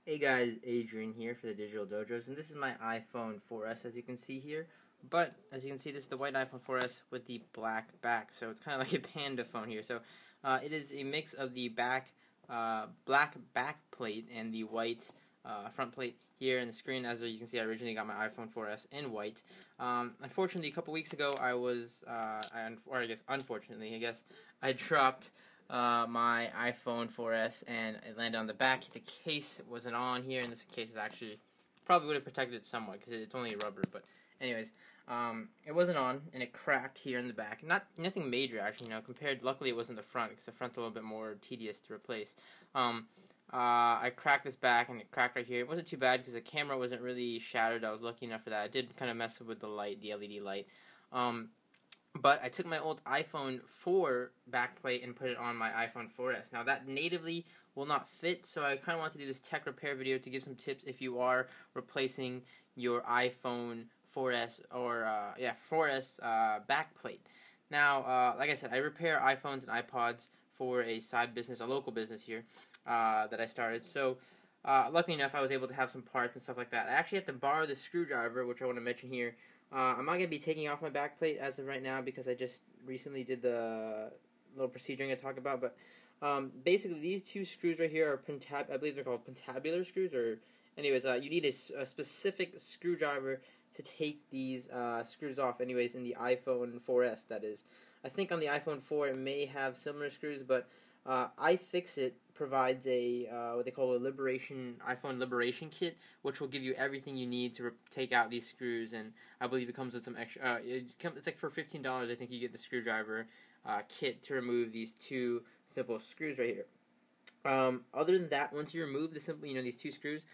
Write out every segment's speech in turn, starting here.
Hey guys, Adrian here for the Digital Dojos, and this is my iPhone 4S as you can see here. But as you can see, this is the white iPhone 4S with the black back, so it's kind of like a panda phone here. So it is a mix of the black back plate and the white front plate here in the screen. As you can see, I originally got my iPhone 4S in white. Unfortunately, a couple weeks ago, unfortunately, I dropped my iPhone 4S and it landed on the back. The case wasn't on here, and this case is actually probably would have protected it somewhat because it's only rubber. But anyways, it wasn't on and it cracked here in the back. Nothing major actually. Compared. Luckily, it wasn't the front because the front's a little bit more tedious to replace. I cracked this back and it cracked right here. It wasn't too bad because the camera wasn't really shattered. I was lucky enough for that. I did kind of mess with the light, the LED light. But I took my old iPhone 4 backplate and put it on my iPhone 4S. Now that natively will not fit, so I kind of want to do this tech repair video to give some tips if you are replacing your iPhone 4S or 4S backplate. Now, like I said, I repair iPhones and iPods for a side business, a local business here that I started. So luckily enough, I was able to have some parts and stuff like that. I actually had to borrow the screwdriver, which I want to mention here. I'm not going to be taking off my backplate as of right now because I just recently did the little procedure I'm going to talk about. But basically, these two screws right here are I believe they're called pentabular screws. Or anyways, you need a specific screwdriver to take these screws off. Anyways, in the iPhone 4S, that is. I think on the iPhone 4 it may have similar screws, but iFixit provides a what they call a iPhone liberation kit, which will give you everything you need to take out these screws. And I believe it comes with some extra. It's like for $15. I think you get the screwdriver kit to remove these two simple screws right here. Other than that, once you remove these two screws,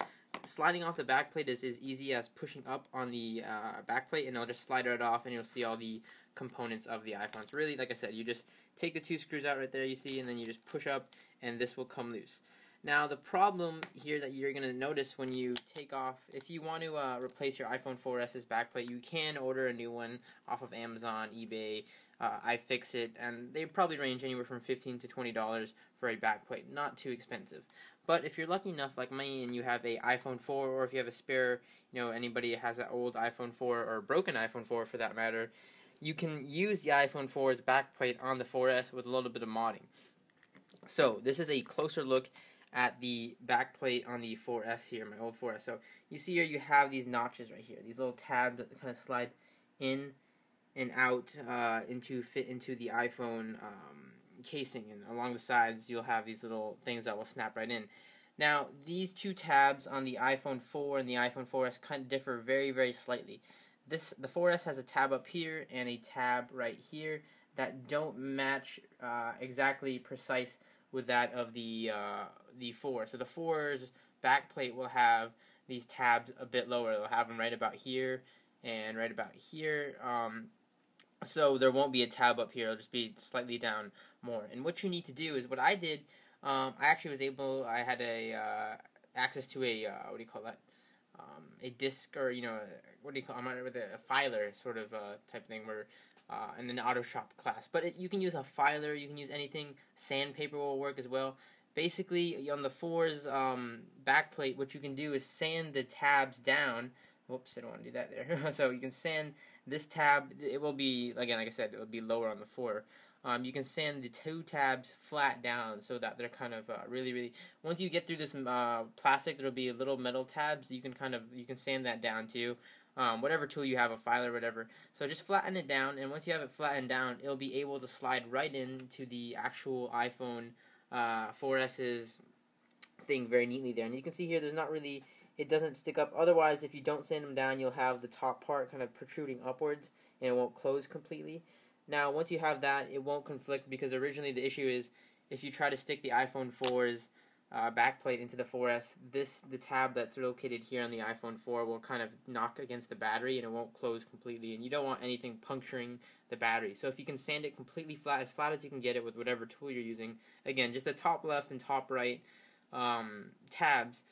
sliding off the backplate is as easy as pushing up on the backplate, and it'll just slide right off, and you'll see all the components of the iPhone. So really, like I said, you just take the two screws out right there, you see, and then you just push up, and this will come loose. Now, the problem here that you're going to notice when you take off, if you want to replace your iPhone 4S's backplate, you can order a new one off of Amazon, eBay, iFixit, and they probably range anywhere from $15 to $20 for a backplate. Not too expensive. But if you're lucky enough, like me, and you have a iPhone 4, or if you have a spare, anybody has an old iPhone 4 or a broken iPhone 4 for that matter, you can use the iPhone 4's backplate on the 4S with a little bit of modding. So this is a closer look at the backplate on the 4S here, my old 4S. So you see here you have these notches right here, these little tabs that kind of slide in and out fit into the iPhone casing, and along the sides you'll have these little things that will snap right in. Now, these two tabs on the iPhone 4 and the iPhone 4S kind of differ very, very slightly. The 4S has a tab up here and a tab right here that don't match exactly precise with that of the 4. So the 4's backplate will have these tabs a bit lower. They'll have them right about here and right about here. So there won't be a tab up here. It'll just be slightly down more. And what you need to do is what I did. I had access to a disc, or with a filer sort of type thing, where in an auto shop class. But you can use a filer, you can use anything. Sandpaper will work as well. Basically, on the 4's backplate, what you can do is sand the tabs down. Whoops, I don't want to do that there. So you can sand this tab. It will be, again, like I said, it will be lower on the 4. You can sand the two tabs flat down so that they're kind of really. Once you get through this plastic, there will be little metal tabs. You can sand that down too. Whatever tool you have, a filer, or whatever. So just flatten it down, and once you have it flattened down, it'll be able to slide right into the actual iPhone 4S's thing very neatly there. And you can see here, it doesn't stick up. Otherwise, if you don't sand them down, you'll have the top part kind of protruding upwards, and it won't close completely. Now, once you have that, it won't conflict, because originally the issue is if you try to stick the iPhone 4's backplate into the 4S, the tab that's located here on the iPhone 4 will kind of knock against the battery, and it won't close completely, and you don't want anything puncturing the battery. So if you can sand it completely flat as you can get it with whatever tool you're using, again, just the top left and top right tabs.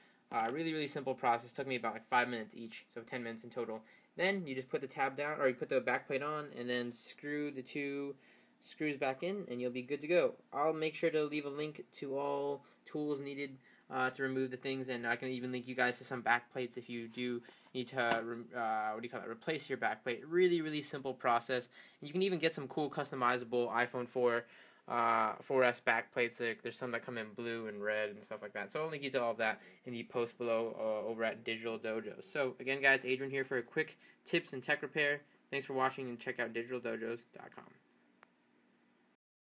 Really simple process. Took me about like 5 minutes each, so 10 minutes in total. Then you just put the tab down, or you put the backplate on, and then screw the two screws back in, and you'll be good to go. I'll make sure to leave a link to all tools needed to remove the things, and I can even link you guys to some back plates if you do need to replace your back plate. Really, really simple process. You can even get some cool customizable iPhone 4S back plates. Like, there's some that come in blue and red and stuff like that. So I'll link you to all of that in the post below over at Digital Dojos. So again, guys, Adrian here for a quick tips and tech repair. Thanks for watching, and check out digitaldojos.com.